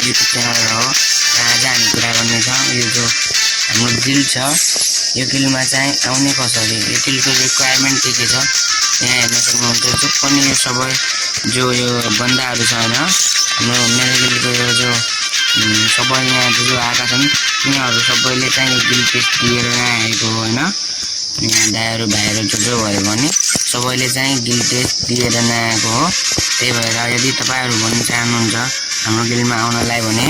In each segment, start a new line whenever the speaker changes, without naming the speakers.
YouTube channel हो। आज हामी कुरा गर्नेछ यो जो हाम्रो गिल्ड छ यो गिल्डमा चाहिँ आउने कसरी, यो गिल्डको रिक्वायरमेन्ट के छ यहाँ हेर्न सक्नुहुन्छ। जो पनि यो सबै जो यो बन्दाहरू छ हैन, हाम्रो मेरो गिल्डको यो जो सबै यहाँ जो आएका छन् तिनीहरू सबैले चाहिँ यो गिल्ड टेस्ट दिएर आएको हो हैन। यहाँ दाइहरू भाइहरू जो भयो भने सबैले चाहिँ गिल्ड टेस्ट दिएर आएको हो। त्यही भएर यदि तपाईहरु भन्न चाहनुहुन्छ हाम्रो गिल्डमा आउनलाई भने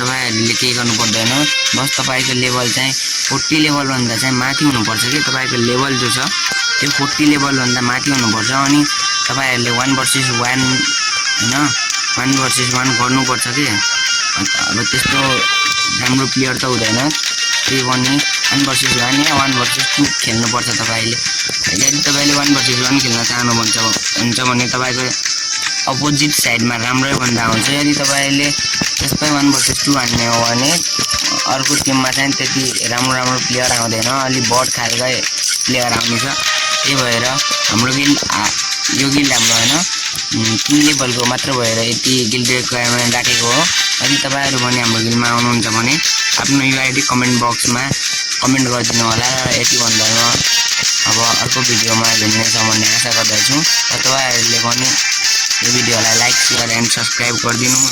तपाईहरुले के गर्नु पर्दैन, बस तपाईको लेभल चाहिँ 40 लेभल भन्दा चाहिँ माथि हुनुपर्छ कि तपाईको लेभल जो छ त्यो 40 लेभल भन्दा माथि हुनुपर्छ। अनि तपाईहरुले 1 भर्सेस 1 हैन 1 भर्सेस 1 गर्नुपर्छ के। अब त्यस्तो राम्रो प्लेयर त हुँदैन, त्यही पनि 1 भर्सेस 1 या 1 भर्सेस 2 खेल्नुपर्छ तपाईले। यदि तपाईले 1 भर्सेस 1 खेल्न चाहनुहुन्छ भने तपाईको अपोजिट साइडमा राम्रै बन्दा आउँछ। यदि तपाईले त्यसमै 1 भर्सेस 2 हान्ने हो भने अर्को टिममा चाहिँ त्यति राम्रो प्लेयर आउँदैन, अलि बट खालकै प्लेयर आउँछ। त्यही भएर हाम्रो गिल्ड यो गिल्ड हाम्रो हैन 3 लेभलको मात्र भएर यति गिल्ड रिक्वायरमेन्ट राखेको हो। यदि तपाईहरु भने हाम्रो गिल्डमा आउनुहुन्छ भने आफ्नो युआईडी कमेन्ट बक्समा कमेन्ट गरिदिनु होला र यति भन्दै म अब अर्को भिडियोमा भेट्नेछ भन्ने आशा गर्दछु। र तपाईहरुले पनि यो भिडियोलाई लाइक शेयर एन्ड सब्स्क्राइब गरिदिनु।